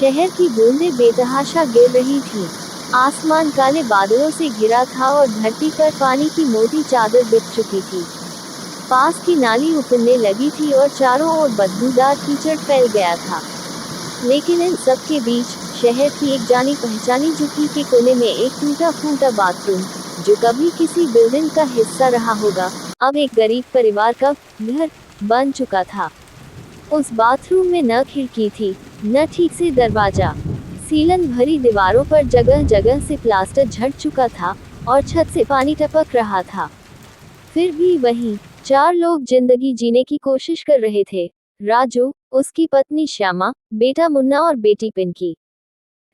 शहर की बूंदें बेतहाशा गिर रही थीं। आसमान काले बादलों से घिरा था और धरती पर पानी की मोटी चादर बिछ चुकी थी। पास की नाली उफनने लगी थी और चारों ओर बदबूदार कीचड़ फैल गया था। लेकिन इन सब के बीच शहर की एक जानी पहचानी झुग्गी के कोने में एक टूटा फूटा बाथरूम, जो कभी किसी बिल्डिंग का हिस्सा रहा होगा, अब एक गरीब परिवार का घर बन चुका था। उस बाथरूम में न खिड़की थी, न ठीक से दरवाजा। सीलन भरी दीवारों पर जगह जगह से प्लास्टर झड़ चुका था और छत से पानी टपक रहा था। फिर भी वहीं 4 लोग जिंदगी जीने की कोशिश कर रहे थे। राजू, उसकी पत्नी श्यामा, बेटा मुन्ना और बेटी पिंकी।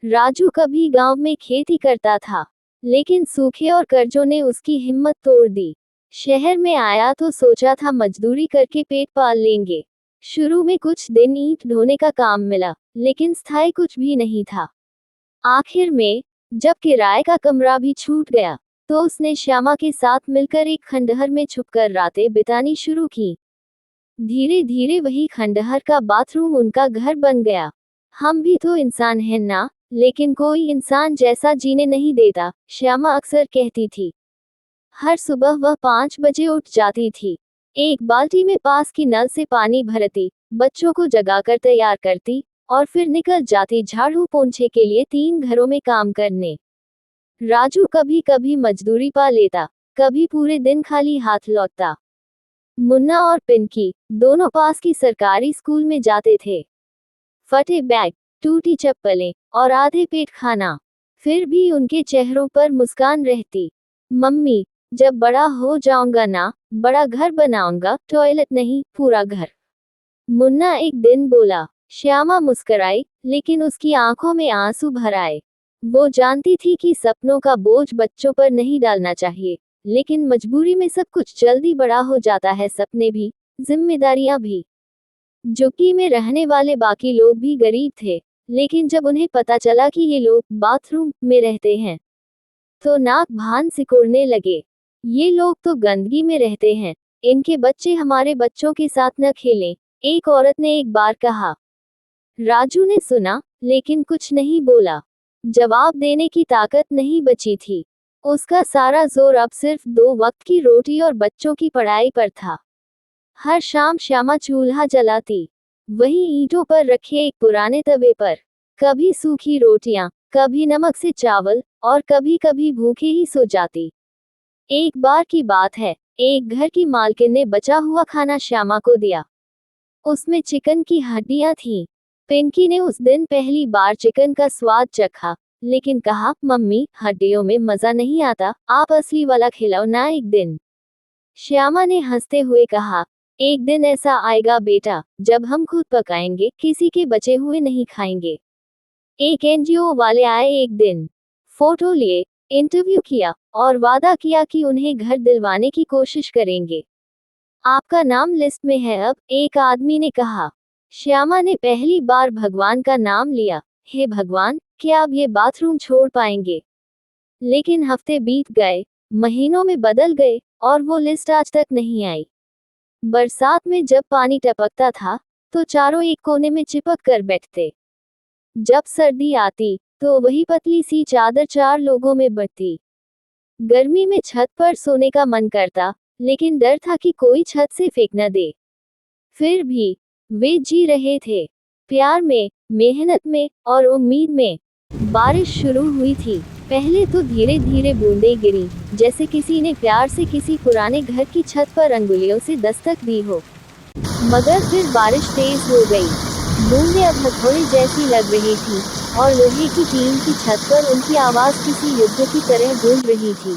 राजू कभी गांव में खेती करता था, लेकिन सूखे और कर्जों ने उसकी हिम्मत तोड़ दी। शहर में आया तो सोचा था मजदूरी करके पेट पाल लेंगे। शुरू में कुछ दिन ईंट ढोने का काम मिला, लेकिन स्थायी कुछ भी नहीं था। आखिर में जब किराए का कमरा भी छूट गया, तो उसने श्यामा के साथ मिलकर एक खंडहर में छुपकर रातें बितानी शुरू की। धीरे धीरे वही खंडहर का बाथरूम उनका घर बन गया। हम भी तो इंसान हैं ना, लेकिन कोई इंसान जैसा जीने नहीं देता, श्यामा अक्सर कहती थी। हर सुबह वह 5 बजे उठ जाती थी, एक बाल्टी में पास की नल से पानी भरती, बच्चों को जगाकर तैयार करती और फिर निकल जाती झाड़ू पोंछे के लिए 3 घरों में काम करने। राजू कभी कभी मजदूरी पा लेता, कभी पूरे दिन खाली हाथ लौटता। मुन्ना और पिंकी दोनों पास की सरकारी स्कूल में जाते थे। फटे बैग, टूटी चप्पलें और आधे पेट खाना, फिर भी उनके चेहरों पर मुस्कान रहती। मम्मी, जब बड़ा हो जाऊंगा ना, बड़ा घर बनाऊंगा, टॉयलेट नहीं, पूरा घर। मुन्ना एक दिन बोला। श्यामा मुस्कुराई, लेकिन उसकी आंखों में आंसू भर आए। वो जानती थी कि सपनों का बोझ बच्चों पर नहीं डालना चाहिए, लेकिन मजबूरी में सब कुछ जल्दी बड़ा हो जाता है, सपने भी, जिम्मेदारियां भी। झुग्गी में रहने वाले बाकी लोग भी गरीब थे, लेकिन जब उन्हें पता चला कि ये लोग बाथरूम में रहते हैं, तो नाक भान सिकोड़ने लगे। ये लोग तो गंदगी में रहते हैं, इनके बच्चे हमारे बच्चों के साथ न खेलें, एक औरत ने एक बार कहा। राजू ने सुना, लेकिन कुछ नहीं बोला। जवाब देने की ताकत नहीं बची थी। उसका सारा जोर अब सिर्फ 2 वक्त की रोटी और बच्चों की पढ़ाई पर था। हर शाम श्यामा चूल्हा जलाती, वही ईंटों पर रखे एक पुराने तवे पर। कभी सूखी रोटियां, कभी नमक से चावल, और कभी कभी भूखे ही सो जाती। एक बार की बात है, एक घर की मालकिन ने बचा हुआ खाना श्यामा को दिया। उसमें चिकन की हड्डियां थीं। पिंकी ने उस दिन पहली बार चिकन का स्वाद चखा, लेकिन कहा, मम्मी, हड्डियों में मजा नहीं आता, आप असली वाला खिलाओ ना एक दिन। श्यामा ने हंसते हुए कहा, एक दिन ऐसा आएगा बेटा, जब हम खुद पकाएंगे, किसी के बचे हुए नहीं खाएंगे। एक एनजीओ वाले आए एक दिन, फोटो लिए, इंटरव्यू किया और वादा किया कि उन्हें घर दिलवाने की कोशिश करेंगे। आपका नाम लिस्ट में है अब, एक आदमी ने कहा। श्यामा ने पहली बार भगवान का नाम लिया। हे भगवान, क्या अब ये बाथरूम छोड़ पाएंगे? लेकिन हफ्ते बीत गए, महीनों में बदल गए, और वो लिस्ट आज तक नहीं आई। बरसात में जब पानी टपकता था, तो चारों एक कोने में चिपक कर बैठते। जब सर्दी आती, तो वही पतली सी चादर 4 लोगों में बंटती। गर्मी में छत पर सोने का मन करता, लेकिन डर था कि कोई छत से फेंक न दे। फिर भी वे जी रहे थे, प्यार में, मेहनत में और उम्मीद में। बारिश शुरू हुई थी। पहले तो धीरे धीरे बूंदें गिरी, जैसे किसी ने प्यार से किसी पुराने घर की छत पर अंगुलियों से दस्तक दी हो। मगर फिर बारिश तेज हो गई। बूंदें अब हथौड़े जैसी लग रही थी, और लोहे की टीन की छत पर उनकी आवाज किसी युद्ध की तरह गूंज रही थी।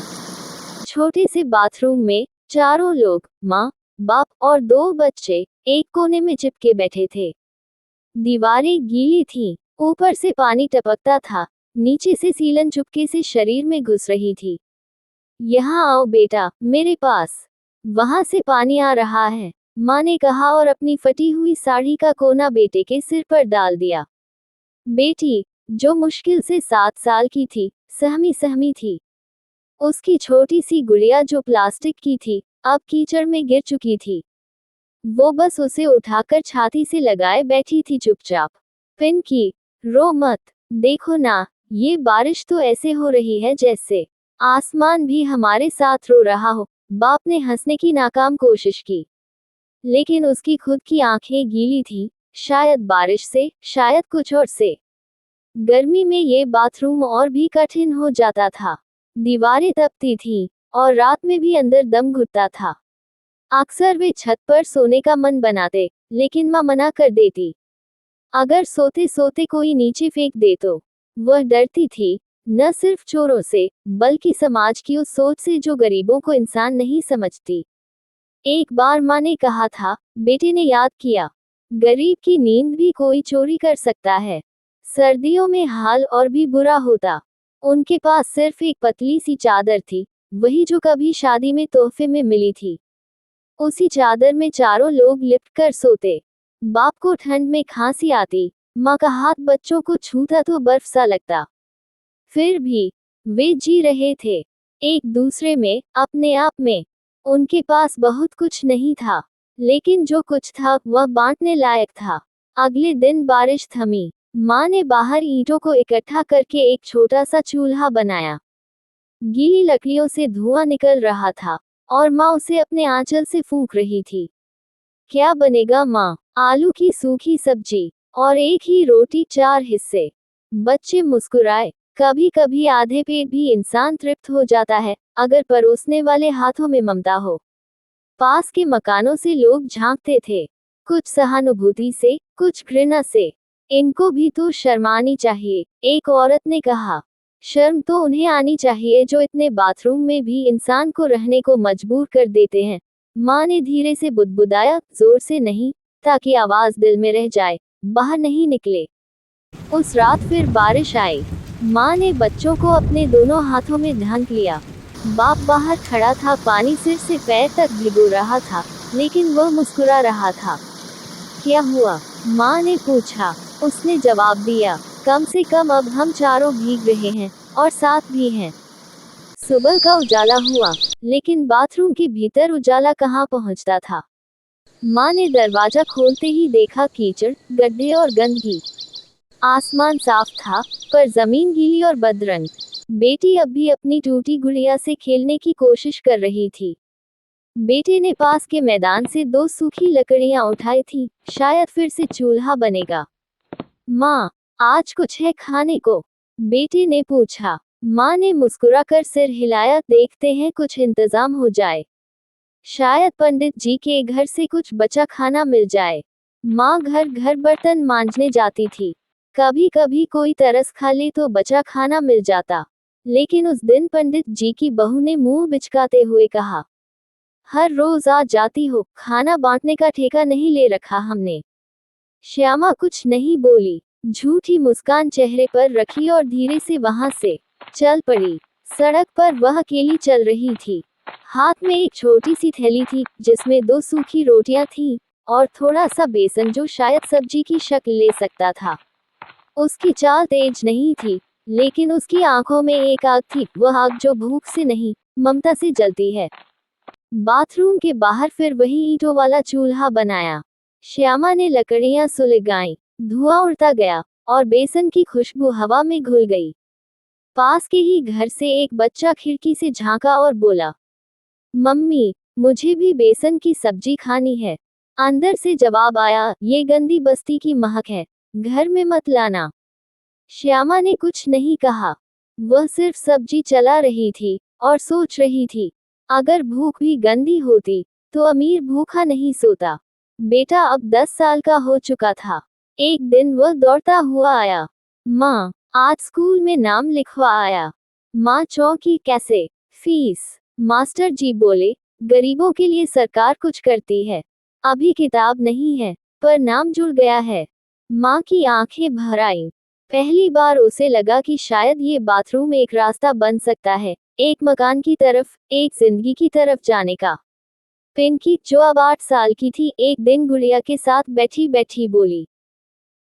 छोटे से बाथरूम में चारों लोग, माँ, बाप और 2 बच्चे, एक कोने में चिपके बैठे थे। दीवारें गीली थीं, ऊपर से पानी टपकता था, नीचे से सीलन चुपके से शरीर में घुस रही थी। यहाँ आओ बेटा, मेरे पास। वहां से पानी आ रहा है, माँ ने कहा और अपनी फटी हुई साड़ी का कोना बेटे के सिर पर डाल दिया। बेटी, जो मुश्किल से 7 साल की थी, सहमी सहमी थी। उसकी छोटी सी गुड़िया जो प्लास्टिक की थी, अब कीचड़ में गिर चुकी थी। वो बस उसे उठाकर छाती से लगाए बैठी थी चुपचाप। पिंकी, रो मत, देखो ना, ये बारिश तो ऐसे हो रही है जैसे आसमान भी हमारे साथ रो रहा हो। बाप ने हंसने की नाकाम कोशिश की, लेकिन उसकी खुद की आंखें गीली थी, शायद बारिश से, शायद कुछ और से। गर्मी में ये बाथरूम और भी कठिन हो जाता था। दीवारें तपती थीं, और रात में भी अंदर दम घुटता था। अक्सर वे छत पर सोने का मन बनाते, लेकिन माँ मना कर देती। अगर सोते सोते कोई नीचे फेंक दे तो वह डरती थी, न सिर्फ चोरों से, बल्कि समाज की उस सोच से जो गरीबों को इंसान नहीं समझती। एक बार माँ ने कहा था, बेटे ने याद किया, गरीब की नींद भी कोई चोरी कर सकता है। सर्दियों में हाल और भी बुरा होता। उनके पास सिर्फ एक पतली सी चादर थी, वही जो कभी शादी में तोहफे में मिली थी। उसी चादर में चारों लोग लिपट कर सोते। बाप को ठंड में खांसी आती, माँ का हाथ बच्चों को छूता तो बर्फ सा लगता। फिर भी वे जी रहे थे, एक दूसरे में, अपने आप में। उनके पास बहुत कुछ नहीं था, लेकिन जो कुछ था वह बांटने लायक था। अगले दिन बारिश थमी। माँ ने बाहर ईंटों को इकट्ठा करके एक छोटा सा चूल्हा बनाया। गीली लकड़ियों से धुआं निकल रहा था, और माँ उसे अपने आंचल से फूंक रही थी। क्या बनेगा माँ? आलू की सूखी सब्जी और एक ही रोटी 4 हिस्से। बच्चे मुस्कुराए। कभी कभी आधे पेट भी इंसान तृप्त हो जाता है, अगर परोसने वाले हाथों में ममता हो। पास के मकानों से लोग झांकते थे, कुछ सहानुभूति से, कुछ घृणा से। इनको भी तो शर्मानी चाहिए, एक औरत ने कहा। शर्म तो उन्हें आनी चाहिए जो इतने बाथरूम में भी इंसान को रहने को मजबूर कर देते हैं। माँ ने धीरे से बुदबुदाया, जोर से नहीं, ताकि आवाज दिल में रह जाए, बाहर नहीं निकले। उस रात फिर बारिश आई। माँ ने बच्चों को अपने दोनों हाथों में ढांक लिया। बाप बाहर खड़ा था, पानी सिर से पैर तक भिगो रहा था, लेकिन वह मुस्कुरा रहा था। क्या हुआ? माँ ने पूछा। उसने जवाब दिया, कम से कम अब हम चारों भीग रहे हैं, और साथ भी हैं। सुबह का उजाला हुआ, लेकिन बाथरूम के भीतर उजाला कहाँ पहुँचता था। माँ ने दरवाजा खोलते ही देखा कीचड़, गड्ढे और गंदगी। आसमान साफ था, पर जमीन गीली और बदरंग। बेटी अब भी अपनी टूटी गुड़िया से खेलने की कोशिश कर रही थी। बेटे ने पास के मैदान से 2 सूखी लकड़ियां उठाई थी, शायद फिर से चूल्हा बनेगा। माँ, आज कुछ है खाने को? बेटे ने पूछा। माँ ने मुस्कुराकर सिर हिलाया, देखते हैं कुछ इंतजाम हो जाए। शायद पंडित जी के घर से कुछ बचा खाना मिल जाए। माँ घर घर बर्तन मांजने जाती थी। कभी कभी कोई तरस खा ले तो बचा खाना मिल जाता, लेकिन उस दिन पंडित जी की बहू ने मुंह बिचकाते हुए कहा, हर रोज आ जाती हो, खाना बांटने का ठेका नहीं ले रखा हमने। श्यामा कुछ नहीं बोली, झूठी मुस्कान चेहरे पर रखी और धीरे से वहां से चल पड़ी। सड़क पर वह अकेली चल रही थी। हाथ में एक छोटी सी थैली थी, जिसमें 2 सूखी रोटियां थीं, और थोड़ा सा बेसन जो शायद सब्जी की शक्ल ले सकता था। उसकी चाल तेज नहीं थी, लेकिन उसकी आंखों में एक आग थी, वह आग जो भूख से नहीं, ममता से जलती है। बाथरूम के बाहर फिर वही ईंटों वाला चूल्हा बनाया। श्यामा ने लकड़ियां सुलगाईं, धुआं उड़ता गया, और बेसन की खुशबू हवा में घुल गई। पास के ही घर से एक बच्चा खिड़की से झांका और बोला, मम्मी, मुझे भी बेसन की सब्जी खानी है। अंदर से जवाब आया, ये गंदी बस्ती की महक है, घर में मत लाना। श्यामा ने कुछ नहीं कहा। वह सिर्फ सब्जी चला रही थी, और सोच रही थी, अगर भूख भी गंदी होती, तो अमीर भूखा नहीं सोता। बेटा अब 10 साल का हो चुका था। एक दिन वह दौड़ता हुआ आया, माँ, आज स्कूल में नाम लिखवा आया। माँ चौंकी, कैसे? फीस? मास्टर जी बोले, गरीबों के लिए सरकार कुछ करती है। अभी किताब नहीं है, पर नाम जुड़ गया है। माँ की आंखें भर आईं। पहली बार उसे लगा कि शायद ये बाथरूम एक रास्ता बन सकता है, एक मकान की तरफ, एक जिंदगी की तरफ जाने का। पिंकी, जो अब 8 साल की थी, एक दिन गुड़िया के साथ बैठी बैठी बोली,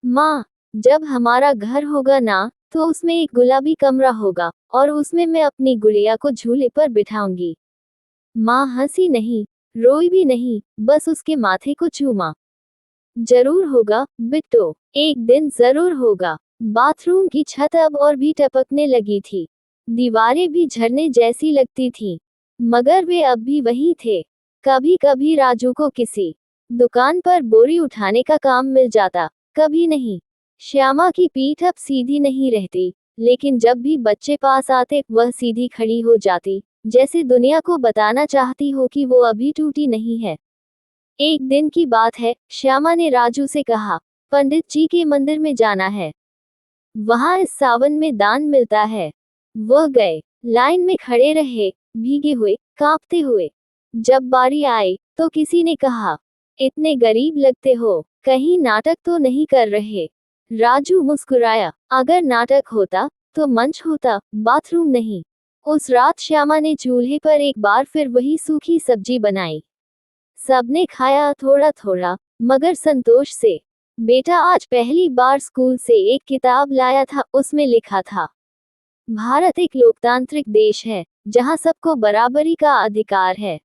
माँ, जब हमारा घर होगा ना, तो उसमें एक गुलाबी कमरा होगा, और उसमें मैं अपनी गुड़िया को झूले पर बिठाऊंगी। माँ हंसी नहीं, रोई भी नहीं, बस उसके माथे को चूमा। जरूर होगा बिट्टो, एक दिन जरूर होगा। बाथरूम की छत अब और भी टपकने लगी थी। दीवारें भी झरने जैसी लगती थीं। मगर वे अब भी वही थे। कभी कभी राजू को किसी दुकान पर बोरी उठाने का काम मिल जाता, कभी नहीं। श्यामा की पीठ अब सीधी नहीं रहती, लेकिन जब भी बच्चे पास आते वह सीधी खड़ी हो जाती, जैसे दुनिया को बताना चाहती हो कि वो अभी टूटी नहीं है। एक दिन की बात है, श्यामा ने राजू से कहा, पंडित जी के मंदिर में जाना है। वहां इस सावन में दान मिलता है। वह गए, लाइन में खड़े रहे, भीगे हुए, कांपते हुए। जब बारी आई तो किसी ने कहा, इतने गरीब लगते हो, कहीं नाटक तो नहीं कर रहे। राजू मुस्कुराया, अगर नाटक होता तो मंच होता, बाथरूम नहीं। उस रात श्यामा ने चूल्हे पर एक बार फिर वही सूखी सब्जी बनाई। सबने खाया थोड़ा थोड़ा, मगर संतोष से। बेटा आज पहली बार स्कूल से एक किताब लाया था, उसमें लिखा था, भारत एक लोकतांत्रिक देश है जहां सबको बराबरी का अधिकार है।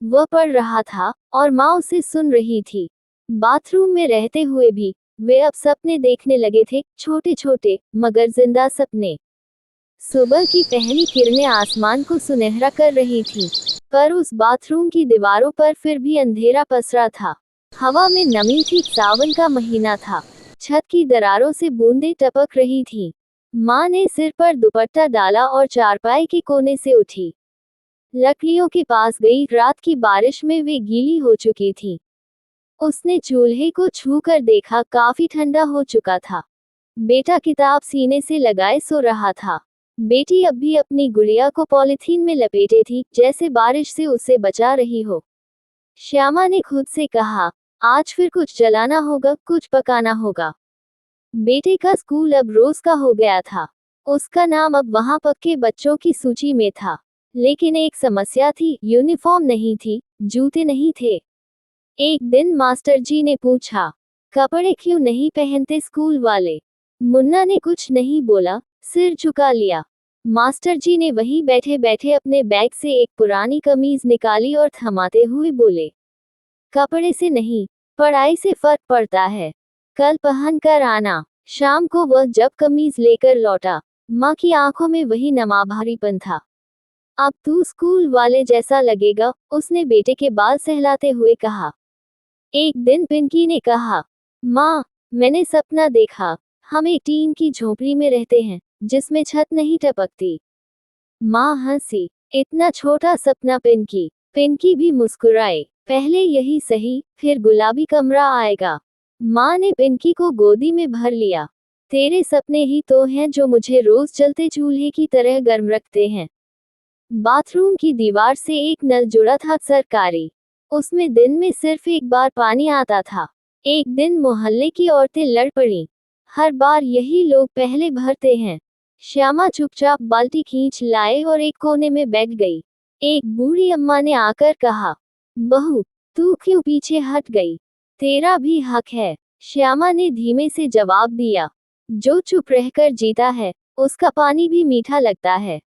वह पढ़ रहा था और माँ उसे सुन रही थी। बाथरूम में रहते हुए भी वे अब सपने देखने लगे थे, छोटे छोटे मगर जिंदा सपने। सुबह की पहली किरणें आसमान को सुनहरा कर रही थीं, पर उस बाथरूम की दीवारों पर फिर भी अंधेरा पसरा था। हवा में नमी थी, सावन का महीना था। छत की दरारों से बूंदें टपक रही थीं। माँ ने सिर पर दुपट्टा डाला और चारपाई के कोने से उठी। लकड़ियों के पास गई, रात की बारिश में वे गीली हो चुकी थीं। उसने चूल्हे को छूकर देखा, काफी ठंडा हो चुका था। बेटा किताब सीने से लगाए सो रहा था। बेटी अब भी अपनी गुड़िया को पॉलिथीन में लपेटे थी, जैसे बारिश से उसे बचा रही हो। श्यामा ने खुद से कहा, आज फिर कुछ जलाना होगा, कुछ पकाना होगा। बेटे का स्कूल अब रोज का हो गया था। उसका नाम अब वहां पक्के बच्चों की सूची में था। लेकिन एक समस्या थी, यूनिफॉर्म नहीं थी, जूते नहीं थे। एक दिन मास्टर जी ने पूछा, कपड़े क्यों नहीं पहनते स्कूल वाले? मुन्ना ने कुछ नहीं बोला, सिर झुका लिया। मास्टर जी ने वहीं बैठे बैठे अपने बैग से एक पुरानी कमीज निकाली और थमाते हुए बोले, कपड़े से नहीं, पढ़ाई से फर्क पड़ता है। कल पहन कर आना। शाम को वह जब कमीज लेकर लौटा, माँ की आंखों में वही नमाभारीपन था। अब तू स्कूल वाले जैसा लगेगा, उसने बेटे के बाल सहलाते हुए कहा। एक दिन पिंकी ने कहा, माँ, मैंने सपना देखा, हम एक टीन की झोपड़ी में रहते हैं, जिसमें छत नहीं टपकती। माँ हंसी, इतना छोटा सपना पिंकी? पिंकी भी मुस्कुराए, पहले यही सही, फिर गुलाबी कमरा आएगा। माँ ने पिंकी को गोदी में भर लिया। तेरे सपने ही तो हैं जो मुझे रोज जलते चूल्हे की तरह गर्म रखते हैं। बाथरूम की दीवार से एक नल जुड़ा था, सरकारी। उसमें दिन में सिर्फ एक बार पानी आता था। एक दिन मोहल्ले की औरतें लड़ पड़ी, हर बार यही लोग पहले भरते हैं। श्यामा चुपचाप बाल्टी खींच लाए और एक कोने में बैठ गई। एक बूढ़ी अम्मा ने आकर कहा, बहू, तू क्यों पीछे हट गई? तेरा भी हक है। श्यामा ने धीमे से जवाब दिया, जो चुप रहकर जीता है, उसका पानी भी मीठा लगता है।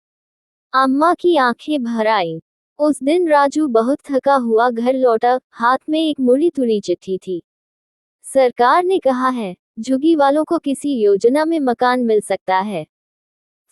अम्मा की आंखें भर आईं। उस दिन राजू बहुत थका हुआ घर लौटा, हाथ में एक मुड़ी तुड़ी चिट्ठी थी। सरकार ने कहा है, झुग्गी वालों को किसी योजना में मकान मिल सकता है।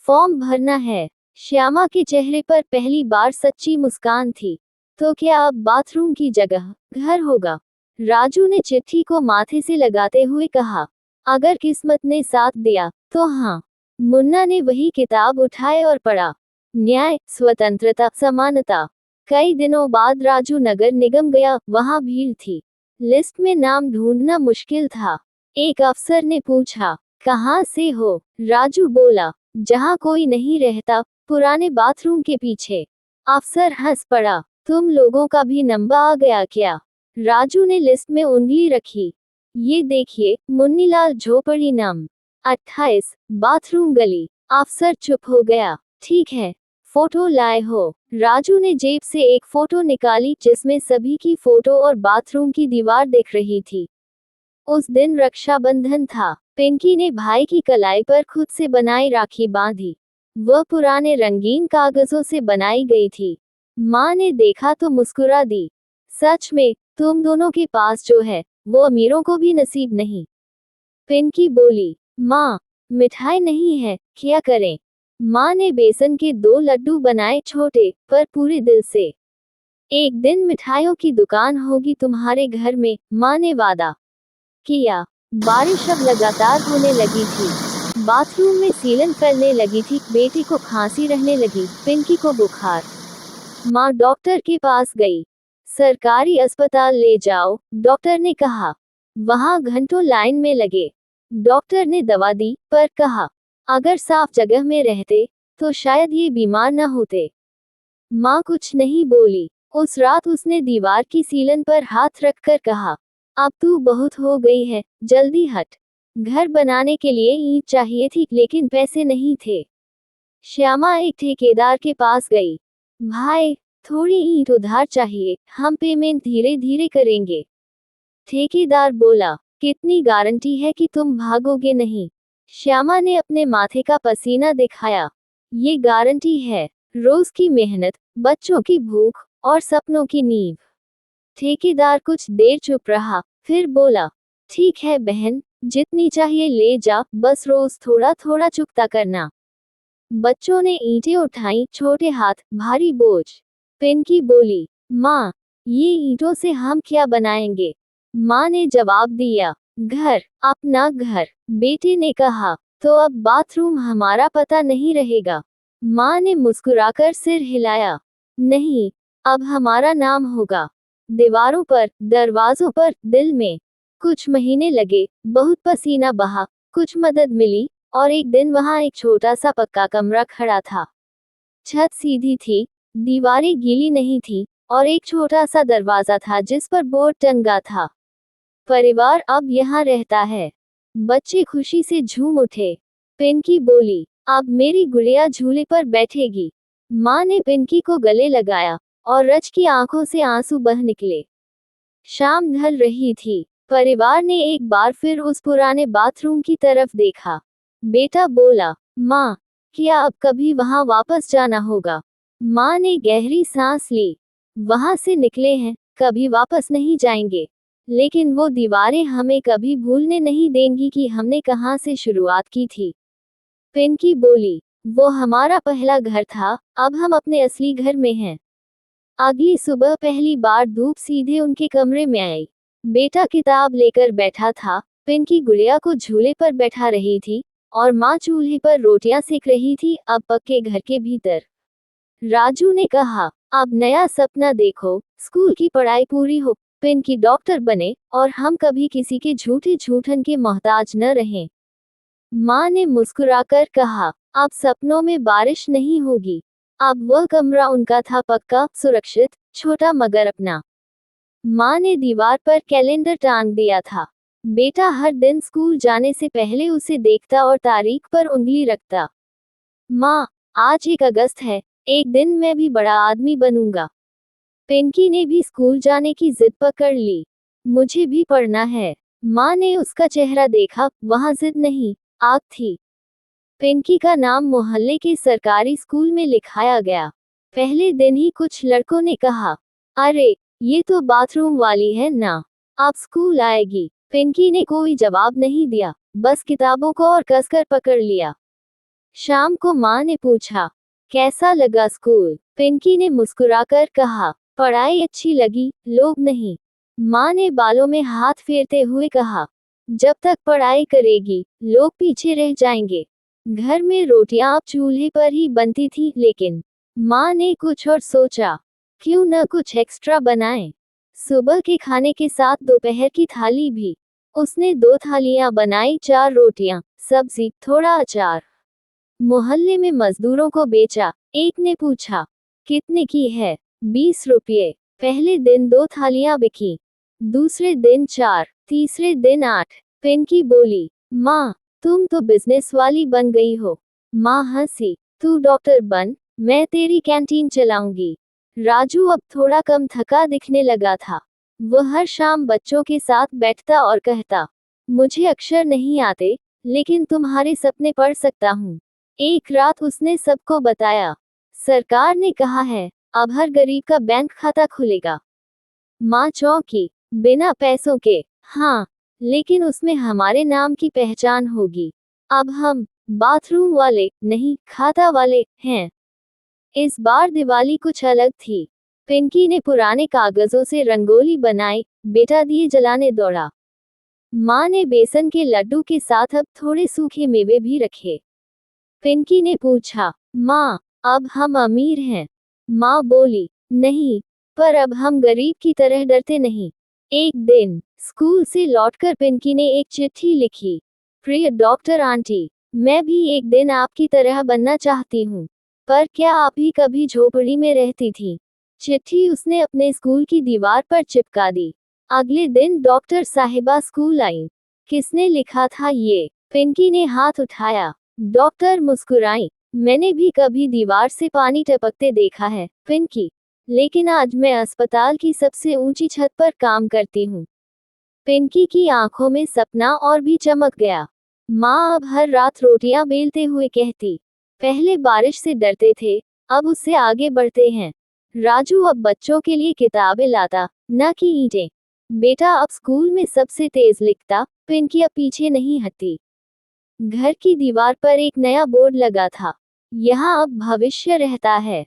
फॉर्म भरना है। श्यामा के चेहरे पर पहली बार सच्ची मुस्कान थी। तो क्या अब बाथरूम की जगह घर होगा? राजू ने चिट्ठी को माथे से लगाते हुए कहा, अगर किस्मत ने साथ दिया तो हाँ। मुन्ना ने वही किताब उठाए और पढ़ा, न्याय, स्वतंत्रता, समानता। कई दिनों बाद राजू नगर निगम गया, वहां भीड़ थी। लिस्ट में नाम ढूंढना मुश्किल था। एक अफसर ने पूछा, कहाँ से हो? राजू बोला, जहाँ कोई नहीं रहता, पुराने बाथरूम के पीछे। अफसर हंस पड़ा, तुम लोगों का भी नंबर आ गया क्या? राजू ने लिस्ट में उंगली रखी, ये देखिए, मुन्नीलाल झोपड़ी नंबर 28, बाथरूम गली। अफसर चुप हो गया। ठीक है, फोटो लाए हो? राजू ने जेब से एक फोटो निकाली, जिसमें सभी की फोटो और बाथरूम की दीवार दिख रही थी। उस दिन रक्षाबंधन था। पिंकी ने भाई की कलाई पर खुद से बनाई राखी बांधी। वह पुराने रंगीन कागजों से बनाई गई थी। माँ ने देखा तो मुस्कुरा दी, सच में, तुम दोनों के पास जो है, वो अमीरों को भी नसीब नहीं। पिंकी बोली, माँ, मिठाई नहीं है, क्या करें? माँ ने बेसन के 2 लड्डू बनाए, छोटे पर पूरे दिल से। एक दिन मिठाइयों की दुकान होगी तुम्हारे घर में, माँ ने वादा किया। बारिश अब लगातार होने लगी थी। बाथरूम में सीलन फैलने लगी थी, बेटी को खांसी रहने लगी, पिंकी को बुखार। माँ डॉक्टर के पास गई। सरकारी अस्पताल ले जाओ, डॉक्टर ने कहा। वहां घंटों लाइन में लगे। डॉक्टर ने दवा दी, पर कहा, अगर साफ जगह में रहते तो शायद ये बीमार न होते। माँ कुछ नहीं बोली। उस रात उसने दीवार की सीलन पर हाथ रखकर कहा, अब तू बहुत हो गई है, जल्दी हट। घर बनाने के लिए ईंट चाहिए थी, लेकिन पैसे नहीं थे। श्यामा एक ठेकेदार के पास गई। भाई, थोड़ी ईंट उधार चाहिए, हम पेमेंट धीरे धीरे करेंगे। ठेकेदार बोला, कितनी गारंटी है कि तुम भागोगे नहीं? श्यामा ने अपने माथे का पसीना दिखाया। ये गारंटी है, रोज की मेहनत, बच्चों की भूख और सपनों की नींव। ठेकेदार कुछ देर चुप रहा, फिर बोला, ठीक है बहन, जितनी चाहिए ले जा, बस रोज थोड़ा थोड़ा चुकता करना। बच्चों ने ईंटें उठाई, छोटे हाथ, भारी बोझ। पिंकी बोली, माँ, ये ईंटों से हम क्या बनाएंगे? माँ ने जवाब दिया, घर, अपना घर। बेटे ने कहा, तो अब बाथरूम हमारा पता नहीं रहेगा? माँ ने मुस्कुराकर सिर हिलाया, नहीं, अब हमारा नाम होगा। दीवारों पर, दरवाजों पर, दिल में। कुछ महीने लगे, बहुत पसीना बहा, कुछ मदद मिली, और एक दिन वहां एक छोटा सा पक्का कमरा खड़ा था। छत सीधी थी, दीवारें गीली नहीं थी, और एक छोटा सा दरवाजा था जिस पर बोर्ड टंगा था, परिवार अब यहाँ रहता है। बच्चे खुशी से झूम उठे। पिंकी बोली, अब मेरी गुड़िया झूले पर बैठेगी। माँ ने पिंकी को गले लगाया, और रज की आंखों से आंसू बह निकले। शाम ढल रही थी। परिवार ने एक बार फिर उस पुराने बाथरूम की तरफ देखा। बेटा बोला, माँ, क्या अब कभी वहां वापस जाना होगा? माँ ने गहरी सांस ली। वहां से निकले हैं, कभी वापस नहीं जाएंगे, लेकिन वो दीवारें हमें कभी भूलने नहीं देंगी कि हमने कहां से शुरुआत की थी। पिंकी बोली, वो हमारा पहला घर था, अब हम अपने असली घर में हैं। अगली सुबह पहली बार धूप सीधे उनके कमरे में आई। बेटा किताब लेकर बैठा था, पिंकी गुड़िया को झूले पर बैठा रही थी, और माँ चूल्हे पर रोटियां सेक रही थी, अब पक्के घर के भीतर। राजू ने कहा, अब नया सपना देखो, स्कूल की पढ़ाई पूरी हो, पिंकी डॉक्टर बने, और हम कभी किसी के झूठे झूठन के मोहताज न रहें। माँ ने मुस्कुराकर कहा, अब सपनों में बारिश नहीं होगी। अब वह कमरा उनका था, पक्का, सुरक्षित, छोटा मगर अपना। माँ ने दीवार पर कैलेंडर टांग दिया था। बेटा हर दिन स्कूल जाने से पहले उसे देखता और तारीख पर उंगली रखता। माँ, आज 1 अगस्त है, एक दिन मैं भी बड़ा आदमी बनूंगा। पिंकी ने भी स्कूल जाने की जिद पकड़ ली। मुझे भी पढ़ना है। माँ ने उसका चेहरा देखा, वहाँ जिद नहीं, आग थी। पिंकी का नाम मोहल्ले के सरकारी स्कूल में लिखाया गया। पहले दिन ही कुछ लड़कों ने कहा, अरे, ये तो बाथरूम वाली है ना, अब स्कूल आएगी। पिंकी ने कोई जवाब नहीं दिया, बस किताबों को और कसकर पकड़ लिया। शाम को माँ ने पूछा, कैसा लगा स्कूल? पिंकी ने मुस्कुराकर कहा, पढ़ाई अच्छी लगी, लोग नहीं। माँ ने बालों में हाथ फेरते हुए कहा, जब तक पढ़ाई करेगी, लोग पीछे रह जाएंगे। घर में रोटियां अब चूल्हे पर ही बनती थी, लेकिन माँ ने कुछ और सोचा, क्यों न कुछ एक्स्ट्रा बनाएं। सुबह के खाने के साथ दोपहर की थाली भी। उसने 2 थालियां बनाई, 4 रोटियां, सब्जी, थोड़ा अचार। मोहल्ले में मजदूरों को बेचा। एक ने पूछा, कितने की है? 20 रुपये। पहले दिन 2 थालियां बिकी, दूसरे दिन 4, तीसरे दिन 8। पिंकी बोली, माँ, तुम तो बिजनेस वाली बन गई हो। माँ हंसी, तू डॉक्टर बन, मैं तेरी कैंटीन चलाऊंगी। राजू अब थोड़ा कम थका दिखने लगा था। वह हर शाम बच्चों के साथ बैठता और कहता, मुझे अक्षर नहीं आते, लेकिन तुम्हारे सपने पढ़ सकता हूँ। एक रात उसने सबको बताया, सरकार ने कहा है, अब हर गरीब का बैंक खाता खुलेगा। माँ चौंकी, बिना पैसों के? हाँ, लेकिन उसमें हमारे नाम की पहचान होगी। अब हम बाथरूम वाले नहीं, खाता वाले हैं। इस बार दिवाली कुछ अलग थी। पिंकी ने पुराने कागजों से रंगोली बनाई। बेटा दिए जलाने दौड़ा। माँ ने बेसन के लड्डू के साथ अब थोड़े सूखे मेवे भी रखे। पिंकी ने पूछा, माँ, अब हम अमीर हैं? माँ बोली, नहीं, पर अब हम गरीब की तरह डरते नहीं। एक दिन स्कूल से लौटकर पिंकी ने एक चिट्ठी लिखी। प्रिय डॉक्टर आंटी, मैं भी एक दिन आपकी तरह बनना चाहती हूँ। पर क्या आप भी कभी झोपड़ी में रहती थी? चिट्ठी उसने अपने स्कूल की दीवार पर चिपका दी। अगले दिन डॉक्टर साहिबा स्कूल आई। किसने लिखा था ये? पिंकी ने हाथ उठाया। डॉक्टर मुस्कुराई। मैंने भी कभी दीवार से पानी टपकते देखा है, पिंकी, लेकिन आज मैं अस्पताल की सबसे ऊंची छत पर काम करती हूँ। पिंकी की आंखों में सपना और भी चमक गया। माँ अब हर रात रोटियां बेलते हुए कहती, पहले बारिश से डरते थे, अब उससे आगे बढ़ते हैं। राजू अब बच्चों के लिए किताबें लाता, न कि ईंटें। बेटा अब स्कूल में सबसे तेज लिखता। पिंकी अब पीछे नहीं हटती। घर की दीवार पर एक नया बोर्ड लगा था। यहाँ अब भविष्य रहता है।